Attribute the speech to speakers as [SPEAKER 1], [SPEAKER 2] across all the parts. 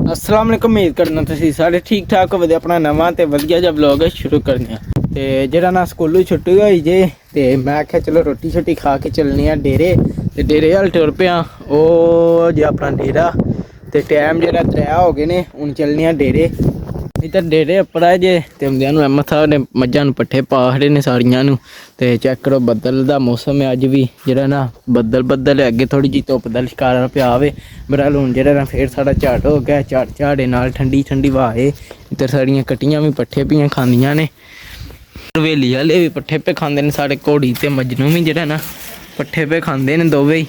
[SPEAKER 1] अस्सलाम वालेकुम। उम्मीद करना तुसीं सारे ठीक ठाक होवे। अपना नवां ते वधिया जिहा ब्लॉग शुरू करने आ। ते जेह्ड़ा ना स्कूलों छुट्टी होई जे ते मैं आखेआ चलो रोटी शोटी खा के चलने आं डेरे। ते डेरे हल टुर पेआ। ओह् जे अपना डेरा ते टैम जेह्ड़ा 3 हो गए ने। हून चलने आं डेरे। इधर डेरे उप्पर आए जे ते औंदेआं नूं अहमद साहब ने मज्झां नूं पट्ठे पा खड़े ने सारियां नूं। ते चैक करो बद्दल दा मौसम है अज भी। जेह्ड़ा ना बद्दल है, अग्गे थोड़ी जी धुप्प दा लिशकारा पेआ आवे। बहरहाल हून जेह्ड़ा ना फिर साढ़ा झाड़ हो गया। झाड़े नाल ठंडी ठंडी हवा है। इधर साढ़ियां कट्टियां भी पट्ठे पियां खांदियां ने। हवेली आह्ले भी पट्ठे पे खांदे ने। साढ़े घोड़ी ते मजनू भी जेह्ड़ा ना पट्ठे पे खांदे ने दोवें ही।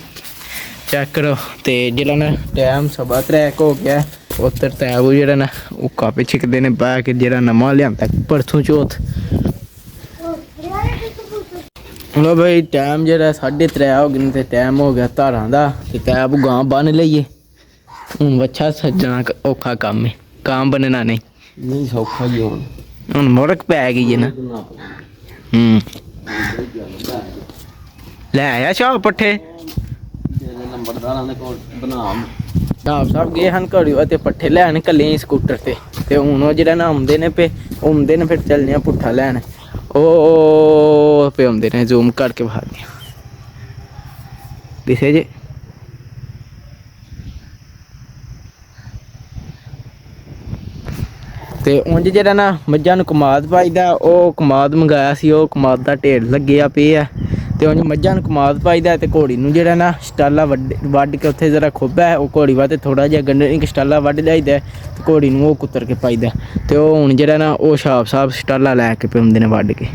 [SPEAKER 1] चैक करो। ते जेल्लै ना टैम 3:15 हो गया। उधर तैबू जेह्ड़ा ना ओह् कप्प छिकदे ने बैह् के। जेह्ड़ा नमां लेआंदा परसों चौथ। लो भाई टाइम जेह्ड़ा 3:30 हो गए ते टाइम हो गया धारां दा। ते तैबू गां बन्न लेइये। हून बच्छा सज्जना औखा कम्म है। गां बनना नहीं सौखा ही हून मुड़क पै गई है ना। लै आया शाह पट्ठे साहब साहब गे हन घड़ू ते पट्ठे लैन कल्ले स्कूटर ते हून ओह् जेह्ड़ा ना औंदे ने पे औंदे ने फिर चलने आं पुट्ठा लैन। ओह् पे औंदे ने जूम करके बखाने आं। दिक्खे जे ते उंज जेह्ड़ा ना मज्झां नूं कमाद पाई दा। ओह् कमाद मंगाया सी। ओह् कमाद दा ढेर लग्गेआ पेआ ते उंज मज्झां नूं कमाद पाई दा। ते घोड़ी नूं जेह्ड़ा ना शटाला वड्ढ के उत्थे जरा खुब्ब ऐ ओह् घोड़ी वास्ते थोह्ड़ा जेहा गंढे शटाला वड्ढ लेआई दा ते घोड़ी नूं ओह् कुतर के पाई दा। ते ओह् हून जेह्ड़ा ना ओह् छाप साहब शटाला लै के पे औंदे ने वड्ढ के।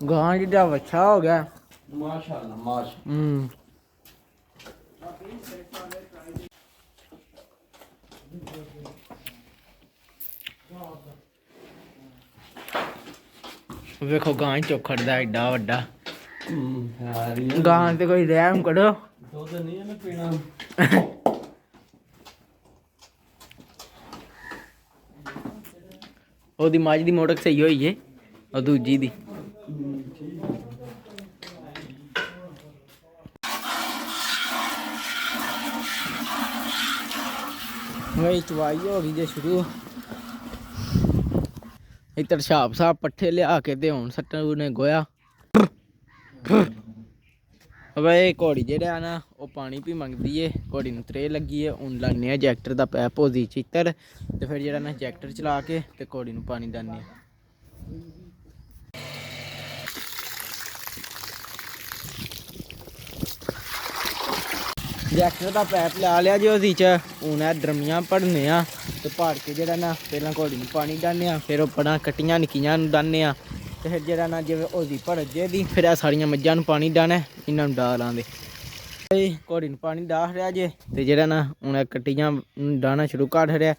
[SPEAKER 1] गां जिद्दा बच्छा हो गया माशाअल्लाह माशाअल्लाह। वेखो गां चौखड़ दा एड्डा वड्डा। गां ते कोई रैह्म करो। ओह्दी मझ दी मोड़क स्हेई होई जे ओह् दूजी दी। भाई चवाई हो गई जे शुरू। इधर छाप साहब पट्ठे लिया के ते हून सट्टू ने गोया। भाई घोड़ी जेह्ड़ा ना ओह् पानी भी मंगदी है। घोड़ी नूं त्रेह् लग्गी है। हून लान्ने आं जैक्टर दा पैप ओह्दी चित्तर ते फिर जेह्ड़ा ना जैक्टर चला के ते घोड़ी नूं पानी डालने आं। जैक्टर दा पैप ला लिया जी ओह्दी च। हून एह् ड्रमियां भरने आं ते भर के जेह्ड़ा ना पैह्लां घोड़ी नूं पानी डालने आं। फिर उप्परा कट्टियां निक्कियां नूं डालने आं। ते फिर जेह्ड़ा ना जिवें ओह्दी भरजे दी फिर एह् सारियां मज्झां नूं पानी डाह्ना ऐ। इन्हां नूं डाह लां दे घोड़ी नूं पानी डाह छड़ेआ जे। ते जेह्ड़ा ना हून कट्टियां डाह्ना शुरू कर छड़ेआ।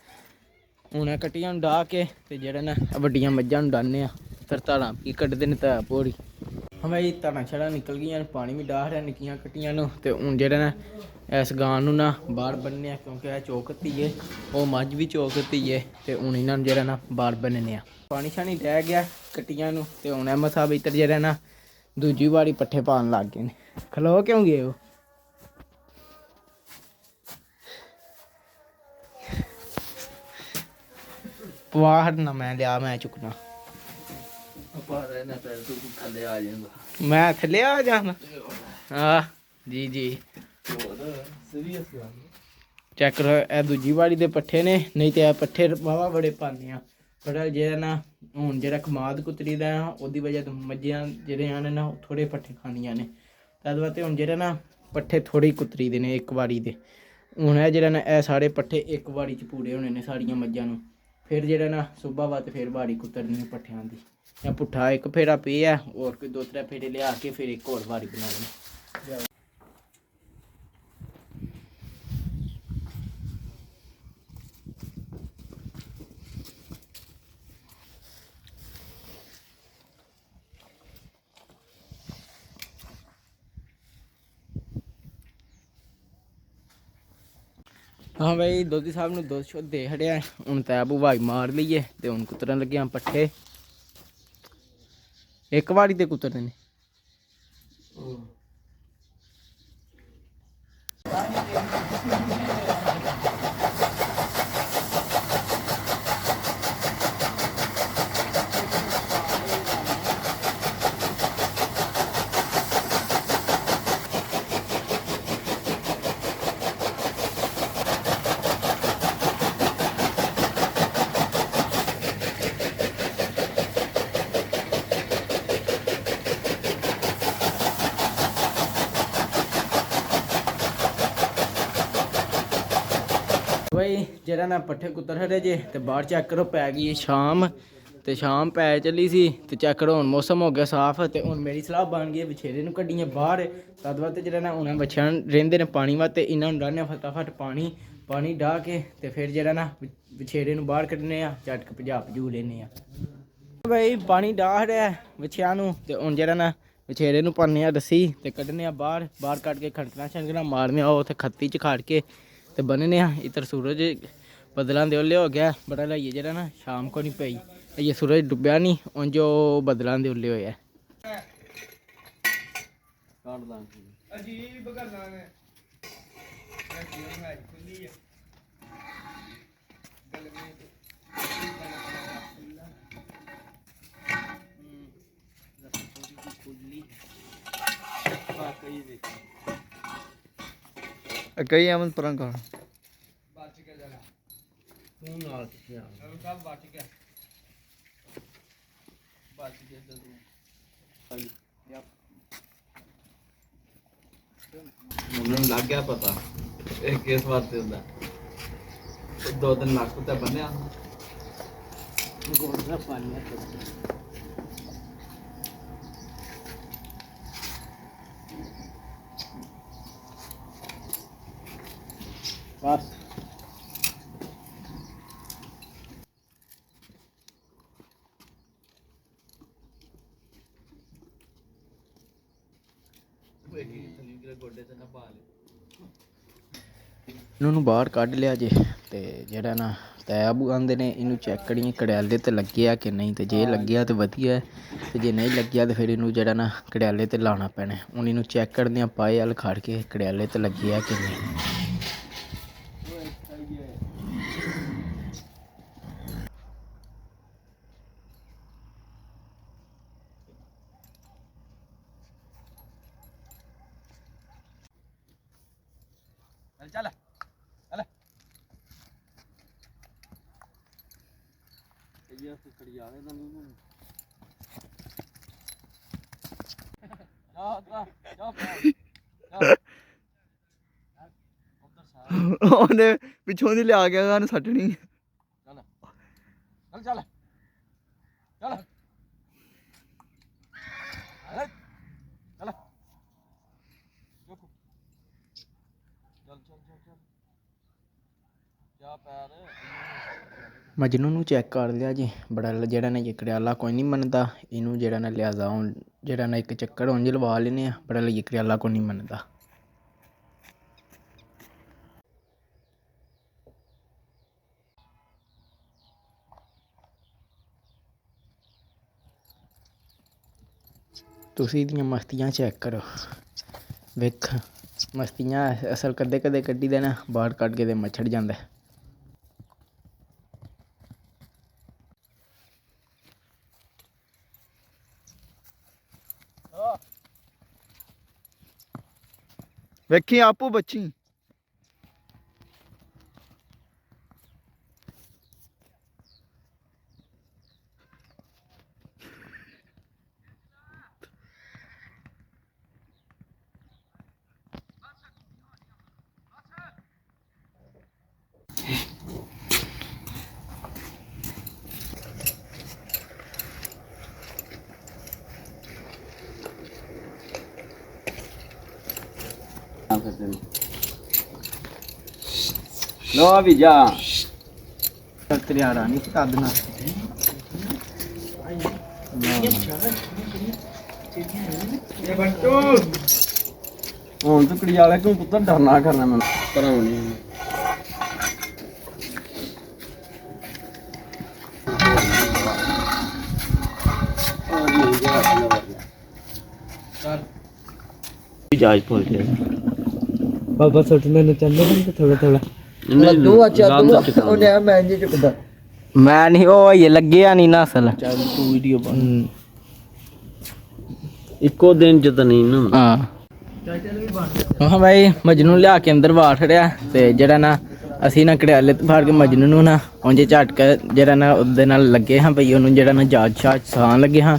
[SPEAKER 1] हून कट्टियां नूं डाह के ते जेह्ड़ा ना बड्डियां मज्झां नूं डाह्ने आं। फिर धारां भी कड्ढदे न तैह् भोड़ी। भाई धारां शारां निकल गेइयां न। पानी भी डाह छड़ेआ निक्कियां कट्टियां नूं। ते हून जेह्ड़ा ना इस गां नूं ना बाह्र बन्नने आं क्योंकि एह् चौकती है। ओह् मझ बी चौकती है। ते हून इन्हां नूं जेह्ड़ा ना बाह्र बन्नने आं। पानी शानी लै गेआ कट्टियां नूं ते हून अहमद साहब इद्धर जेह्ड़ा ना दूजी बारी पट्ठे पान लग गए न। खलो क्यों गे ओ? पवा हटना मैं लिया मैं चुकना। मैं थल्ले आ जाना। हाँ जी जी चेक करो ए दूजी बारी दे पट्ठे ने। नहीं तो पट्ठे वाहवा बड़े पाने आं। पर जेह्ड़ा ना हून जेह्ड़ा कमाद कुतरी दा ओह्दी बजह तो मज्झां जेह्ड़ियां न ओह् थोड़े पट्ठे खांदियां ने। तद बास्तै हून जेह्ड़ा ना पट्ठे थोड़े कुतरी दे ने इक बारी दे। हून एह् जेह्ड़ा ना एह् सारे पट्ठे इक बारी च पूरे होने ने सारियां मज्झां नूं। फिर जेह्ड़ा ना सुबह बाद फिर बारी कुतरनी पट्ठेआं दी। जां पुट्ठा इक फेरा पेआ होर कोई 2-3 फेरे लिया के फिर इक होर बारी बनानी। ਹਾਂ ਬਈ ਦੋਧੀ ਸਾਹਿਬ ਨੂੰ ਦੁੱਧ ਸ਼ੁੱਧ ਦੇ ਹੜਿਆ। ਹੁਣ ਤੈਬ ਵਾਈ ਮਾਰ ਲਈਏ ਤੇ ਹੁਣ ਕੁਤਰਨ ਲੱਗਿਆ ਪੱਠੇ। ਇੱਕ ਵਾਰੀ ਤੇ ਕੁਤਰਦੇ ਨੇ। ਬਈ ਜਿਹੜਾ ਨਾ ਪੱਠੇ ਕੁੱਤਰ ਹਰੇ ਜੇ ਤੇ ਬਾਹਰ ਚੈੱਕ ਕਰੋ ਪੈ ਗਈ ਸ਼ਾਮ ਤੇ ਸ਼ਾਮ ਪੈ ਚੱਲੀ ਸੀ ਤੇ ਚੈੱਕ ਕਰੋ ਹੁਣ ਮੌਸਮ ਹੋ ਗਿਆ ਸਾਫ਼ ਤੇ ਹੁਣ ਮੇਰੀ ਸਲਾਹ ਬਣ ਗਈ ਵਿਛੇਰੇ ਨੂੰ ਕੱਢੀਏ ਬਾਹਰ। ਤਦ ਵਾਸਤੇ ਜਿਹੜਾ ਨਾ ਉਹਨਾਂ ਬੱਚਿਆਂ ਰਹਿੰਦੇ ਨੇ ਪਾਣੀ ਵਾਸਤੇ ਇਹਨਾਂ ਨੂੰ ਡਾਹਨੇ ਫਟਾਫਟ ਪਾਣੀ ਡਾਹ ਕੇ ਤੇ ਫਿਰ ਜਿਹੜਾ ਨਾ ਵਿਛੇਰੇ ਨੂੰ ਬਾਹਰ ਕੱਢਨੇ ਆ ਝਟਕ ਭਜੂ ਲੈਨੇ ਆ। ਬਈ ਪਾਣੀ ਡਾਹ ਰਿਹਾ ਵਿਛਿਆਂ ਨੂੰ ਤੇ ਹੁਣ ਜਿਹੜਾ ਨਾ ਵਿਛੇਰੇ ਨੂੰ ਪਾਉਂਦੇ ਆ ਰੱਸੀ ਤੇ ਕੱਢਨੇ ਆ ਬਾਹਰ ਕੱਢ ਕੇ ਖੜਕਣਾ ਮਾਰਨੇ ਆ ਉੱਥੇ ਖੱਤੀ 'ਚ ਖਾੜ ਕੇ ਤੇ ਬੰਨਨੇ ਆ। ਇੱਧਰ ਸੂਰਜ ਬਦਲਾਂ ਦੇ ਉੱਲੇ ਹੋ ਗਿਆ ਬੜਾ ਲਾਈਏ ਜਿਹੜਾ ਨਾ ਸ਼ਾਮ ਕੋ ਨਹੀਂ ਪਈ ਇਹ ਸੂਰਜ ਡੁੱਬਿਆ ਨਹੀਂ ਉਂਝ ਉਹ ਬਦਲਾਂ ਦੇ ਉੱਲੇ ਹੋਇਆ। ਅਜੀਬ ਗੱਲਾਂ ਨੇ
[SPEAKER 2] ਕਈ ਅਮਨ ਪਰਾਂ ਕਰ
[SPEAKER 1] ਬਚ ਕੇ ਜਰਾ ਤੂੰ ਨਾਲ ਕਿੱਥੇ ਆ ਸਭ ਬਚ ਗਿਆ ਜਲਦੀ ਹਾਂਜੀ
[SPEAKER 2] ਮੈਨੂੰ ਲੱਗ ਗਿਆ ਪਤਾ ਇਹ ਕਿਸ ਵਾਸਤੇ ਹੁੰਦਾ। 2 ਦਿਨ ਲੱਕ ਤੇ ਬੰਨਿਆ
[SPEAKER 1] ਗੋੜਾ ਪਾਣੀ ਆ ਬਸ ਇਹਨੂੰ ਬਾਹਰ ਕੱਢ ਲਿਆ ਜੇ ਤੇ ਜਿਹੜਾ ਨਾ ਤੈਬ ਆਂਦੇ ਨੇ ਇਹਨੂੰ ਚੈੱਕ ਕਰੀਏ ਕੜਿਆਲੇ ਤੇ ਲੱਗਿਆ ਕਿ ਨਹੀਂ ਤੇ ਜੇ ਲੱਗਿਆ ਤੇ ਵਧੀਆ ਤੇ ਜੇ ਨਹੀਂ ਲੱਗਿਆ ਤੇ ਫਿਰ ਇਹਨੂੰ ਜਿਹੜਾ ਨਾ ਕੜਿਆਲੇ ਤੇ ਲਾਉਣਾ ਪੈਣਾ। ਹੁਣ ਇਹਨੂੰ ਚੈੱਕ ਕਰਦੇ ਆ ਪਾਏ ਵਾਲ ਖੜ ਕੇ ਕੜਿਆਲੇ ਤੇ ਲੱਗਿਆ ਕਿ ਨਹੀਂ। ਚੱਲ ਚੱਲ ਇਹ ਸੁਕੜੀ ਆਲੇ ਦਾ ਨਹੀਂ
[SPEAKER 2] ਉਹਨੇ ਪਿੱਛੋਂ ਦੀ ਲਿਆ ਗਿਆ ਸਾਨੂੰ ਸੱਟਣੀ।
[SPEAKER 1] ਚੱਲ ਚੱਲ ਚੱਲ ਚੱਲ ਮਜਨੂ ਨੂੰ ਚੈੱਕ ਕਰ ਲਿਆ ਜੀ ਬੜਾ ਜਿਹੜਾ ਨਾ ਕੜਿਆਲਾ ਕੋਈ ਨਹੀਂ ਮੰਨਦਾ ਇਹਨੂੰ ਜਿਹੜਾ ਨਾ ਲਿਆਜ਼ਾ ਹੁਣ ਜਿਹੜਾ ਨਾ ਇੱਕ ਚੱਕਰ ਉਂਝ ਲਵਾ ਲੈਨੇ ਆ ਬੜਾ ਲਈ ਕੜਿਆਲਾ ਕੋਈ ਨਹੀਂ ਮੰਨਦਾ। ਤੁਸੀਂ ਇਹਦੀਆਂ ਮਸਤੀਆਂ ਚੈੱਕ ਕਰੋ ਵੇਖ ਮਸਤੀਆਂ ਅਸਲ ਕਦੇ ਕੱਢੀ ਦੇ ਨਾ ਬਾਹਰ ਕੱਢ ਕੇ ਤੇ ਮੱਛੜ ਜਾਂਦਾ।
[SPEAKER 2] ਵੇਖੀ ਆਪੂ ਬੱਚੀ
[SPEAKER 1] लो अभी जा तैयार नहीं कर देना हूँ तो कड़ी वाले क्यों पुत्र डरना करना मैं
[SPEAKER 3] ਜਾਜ ਭੁੱਲ ਗਿਆ
[SPEAKER 1] ਬਾਬਾ ਸੁੱਟਣੇ ਨੂੰ ਚੱਲੇ ਨੇ ਥੋੜਾ ਥੋੜਾ ਮੈਂ ਨਹੀਂ ਉਹ ਇਹ ਲੱਗਿਆ ਨਹੀਂ ਨਾ ਅਸਲ ਚੱਲ ਤੂੰ ਵੀਡੀਓ ਬਣ
[SPEAKER 3] ਇੱਕੋ ਦਿਨ ਚ ਤਾਂ ਨਹੀਂ ਨਾ
[SPEAKER 1] ਹਾਂ ਹਾਂ ਭਾਈ ਮਜਨੂੰ ਲਿਆ ਕੇ ਅੰਦਰ ਬਾੜ ਰਿਹਾ ਤੇ ਜਿਹੜਾ ਨਾ ਅਸੀਂ ਨਾ ਕੜਿਆਲੇ ਤੋਂ ਫਾੜ ਕੇ ਮਜਨੂੰ ਨੂੰ ਨਾ ਉਂਝ ਝਟਕ ਜਿਹੜਾ ਨਾ ਉਹਦੇ ਨਾਲ ਲੱਗੇ ਹਾਂ ਭਈ ਉਹਨੂੰ ਜਿਹੜਾ ਨਾ ਜਾਜ ਛਾਜ ਸਾਨ ਲੱਗੇ ਹਾਂ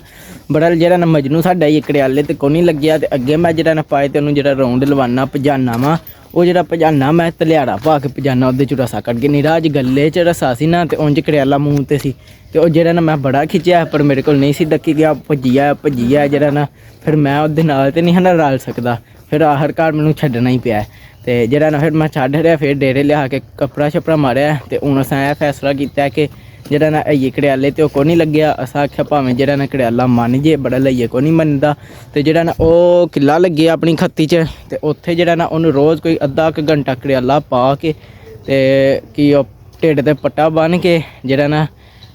[SPEAKER 1] ਬੜਾ ਜਿਹੜਾ ਨਾ ਮਜਨੂੰ ਸਾਡਾ ਇਹ ਕੜਿਆਲੇ ਤੇ ਕੋਈ ਨਹੀਂ ਲੱਗਿਆ ਤੇ ਅੱਗੇ ਮੈਂ ਜਿਹੜਾ ਨਾ ਪਾਏ ਤੇ ਉਹਨੂੰ ਜਿਹੜਾ ਰਾਉਂਡ ਲਵਾਨਾ ਪਜਾਨਾ ਵਾ ਉਹ ਜਿਹੜਾ ਪਜਾਨਾ ਮੈਂ ਤਲਿਆੜਾ ਪਾ ਕੇ ਪਜਾਨਾ ਉਹਦੇ ਚ ਰਸਾ ਕੱਢ ਕੇ ਨਿਰਾਜ ਗੱਲੇ ਚ ਰਸਾ ਸੀ ਨਾ ਤੇ ਉਂਝ ਕੜਿਆਲਾ ਮੂੰਹ ਤੇ ਸੀ ਤੇ ਉਹ ਜਿਹੜਾ ਨਾ ਮੈਂ ਬੜਾ ਖਿੱਚਿਆ ਪਰ ਮੇਰੇ ਕੋਲ ਨਹੀਂ ਸੀ ਡੱਕੀ ਗਿਆ ਭੱਜੀਆ ਜਿਹੜਾ ਨਾ ਫਿਰ ਮੈਂ ਉਹਦੇ ਨਾਲ ਤੇ ਨਹੀਂ ਹਨਾ ਰਲ ਸਕਦਾ ਫਿਰ ਆਖਰਕਾਰ ਮੈਨੂੰ ਛੱਡਣਾ ਹੀ ਪਿਆ ਤੇ ਜਿਹੜਾ ਨਾ ਫਿਰ ਮੈਂ ਛੱਡ ਰਿਹਾ ਫਿਰ ਡੇਰੇ ਲਿਆ ਕੇ ਕੱਪੜਾ ਛਪੜਾ ਮਾਰਿਆ ਤੇ ਹੁਣ ਅਸਾਂ ਇਹ ਫੈਸਲਾ ਕੀਤਾ ਕਿ ਜਿਹੜਾ ਨਾ ਇਹ ਕੜਿਆਲੇ ਤੇ ਉਹ ਕੋ ਨਹੀਂ ਲੱਗਿਆ ਅਸਾਂ ਆਖਿਆ ਭਾਵੇਂ ਜਿਹੜਾ ਨਾ ਕੜਿਆਲਾ ਮੰਨ ਜੇ ਬੜਾ ਲਈਏ ਕੋ ਨਹੀਂ ਮੰਨਦਾ ਤੇ ਜਿਹੜਾ ਨਾ ਉਹ ਕਿੱਲਾ ਲੱਗਿਆ ਆਪਣੀ ਖੱਤੀ 'ਚ ਤੇ ਉੱਥੇ ਜਿਹੜਾ ਨਾ ਉਹਨੂੰ ਰੋਜ਼ ਕੋਈ ਅੱਧਾ ਕੁ ਘੰਟਾ ਕੜਿਆਲਾ ਪਾ ਕੇ ਤੇ ਕੀ ਉਹ ਢਿੱਡ ਤੇ ਪੱਟਾ ਬੰਨ੍ਹ ਕੇ ਜਿਹੜਾ ਨਾ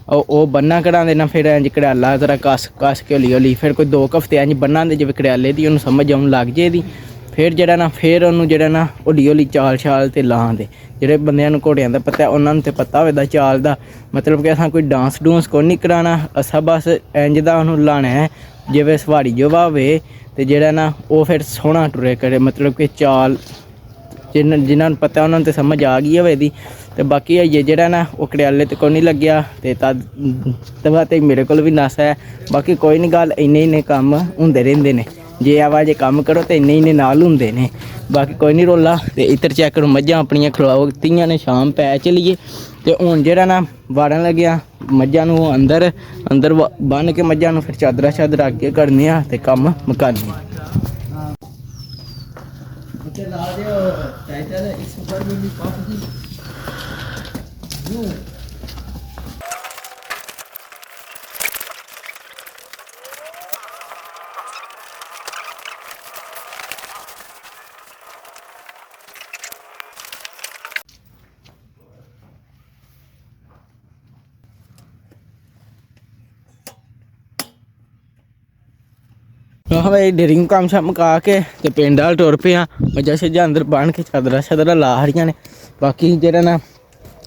[SPEAKER 1] ਉਹ ਬੰਨਾ ਕਢਾਉਂਦੇ ਨਾ ਫਿਰ ਇੰਝ ਕੜਿਆਲਾ ਜ਼ਰਾ ਕਸ ਕੇ ਹੌਲੀ ਹੌਲੀ ਫਿਰ ਕੋਈ 2 ਹਫ਼ਤੇ ਇੰਝ ਬੰਨਾਂਦੇ ਜਿਵੇਂ ਕੜਿਆਲੇ ਦੀ ਉਹਨੂੰ ਸਮਝ ਆਉਣ ਲੱਗ ਜੇ ਇਹਦੀ ਫਿਰ ਜਿਹੜਾ ਨਾ ਫਿਰ ਉਹਨੂੰ ਜਿਹੜਾ ਨਾ ਹੌਲੀ ਹੌਲੀ ਚਾਲ ਛਾਲ ਤੇ ਲਾਉਂਦੇ ਜਿਹੜੇ ਬੰਦਿਆਂ ਨੂੰ ਘੋੜਿਆਂ ਦਾ ਪਤਾ ਉਹਨਾਂ ਨੂੰ ਤੇ ਪਤਾ ਹੋਵੇਦਾ ਚਾਲ ਦਾ ਮਤਲਬ ਕਿ ਅਸਾਂ ਕੋਈ ਡਾਂਸ ਡੂੰਸ ਕੋਈ ਨਹੀਂ ਕਰਾਉਣਾ ਅਸਾਂ ਬਸ ਇੰਝ ਦਾ ਉਹਨੂੰ ਲਾਣਾ ਹੈ ਜਿਵੇਂ ਸਵਾਰੀ ਜੋ ਹੋਵੇ ਤੇ ਜਿਹੜਾ ਨਾ ਉਹ ਫਿਰ ਸੋਹਣਾ ਟੁਰੇ ਕਰੇ ਮਤਲਬ ਕਿ ਚਾਲ ਜਿਨ੍ਹਾਂ ਨੂੰ ਪਤਾ ਉਹਨਾਂ ਨੂੰ ਤੇ ਸਮਝ ਆ ਗਈ ਹੋਵੇ ਇਹਦੀ ਤੇ ਬਾਕੀ ਇਹ ਜਿਹੜਾ ਨਾ ਉਹ ਕੜਿਆਲੇ ਤੇ ਕੋਈ ਨਹੀਂ ਲੱਗਿਆ ਤੇ ਤਦ ਤੇ ਮੇਰੇ ਕੋਲ ਵੀ ਨਸ ਹੈ ਬਾਕੀ ਕੋਈ ਨਹੀਂ ਗੱਲ ਇੰਨੇ ਕੰਮ ਹੁੰਦੇ ਰਹਿੰਦੇ ਨੇ ਜੇ ਆਵਾਜ਼ ਕੰਮ ਕਰੋ ਤੇ ਇੰਨੇ ਨਾਲ ਹੁੰਦੇ ਨੇ ਬਾਕੀ ਕੋਈ ਨਹੀਂ ਰੋਲਾ ਤੇ ਇੱਧਰ ਚੈੱਕ ਕਰੋ ਮੱਝਾਂ ਆਪਣੀਆਂ ਖਲਵਾਤੀਆਂ ਨੇ ਸ਼ਾਮ ਪੈ ਚਲੀਏ ਤੇ ਹੁਣ ਜਿਹੜਾ ਨਾ ਵਾੜਨ ਲੱਗਿਆ ਮੱਝਾਂ ਨੂੰ ਅੰਦਰ ਬੰਨ੍ਹ ਕੇ ਮੱਝਾਂ ਨੂੰ ਫਿਰ ਚਾਦਰਾ ਅੱਗੇ ਕਰਨੇ ਆ ਤੇ ਕੰਮ ਮੁਕਾਨੇ ਆ ਹਾਂ ਭਾਈ ਡੇਰਿੰਗ ਕੰਮ ਸ਼ਾਮ ਮੁਕਾ ਕੇ ਤੇ ਪਿੰਡ ਵਾਲ ਟੁਰ ਪਏ ਆ ਮੱਝਾਂ ਛੱਜਾਂ ਅੰਦਰ ਬੰਨ੍ਹ ਕੇ ਚਾਦਰਾਂ ਲਾ ਹਰੀਆਂ ਨੇ ਬਾਕੀ ਜਿਹੜਾ ਨਾ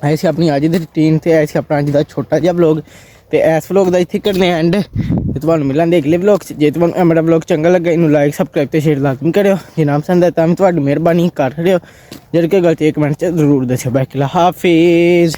[SPEAKER 1] ਐ ਸੀ ਆਪਣੀ ਅੱਜ ਦੀ ਰੂਟੀਨ ਤੇ ਐ ਸੀ ਆਪਣਾ ਅੱਜ ਦਾ ਛੋਟਾ ਜਿਹਾ ਵਲੌਗ ਤੇ ਇਸ ਵਲੌਗ ਦਾ ਇੱਥੇ ਕਰਨੇ ਐਂਡ ਤੇ ਤੁਹਾਨੂੰ ਮਿਲਾਂਗੇ ਅਗਲੇ ਵਲੌਗ 'ਚ ਜੇ ਤੁਹਾਨੂੰ ਮੇਰਾ ਵਲੌਗ ਚੰਗਾ ਲੱਗਾ ਇਹਨੂੰ ਲਾਈਕ ਸਬਸਕ੍ਰਾਈਬ ਤੇ ਸ਼ੇਅਰ ਲਾਜ਼ਮੀ ਕਰਿਓ ਜੇ ਨਾ ਪਸੰਦ ਆਇਆ ਤਾਂ ਵੀ ਤੁਹਾਡੀ ਮਿਹਰਬਾਨੀ ਕਰ ਰਹੇ ਹੋ ਜਿਹੜੇ ਕਿ ਗਲਤੀ ਕਮੈਂਟ 'ਚ ਜ਼ਰੂਰ ਦੱਸਿਓ ਬਾਕੀ ਹਾਫਿਜ਼।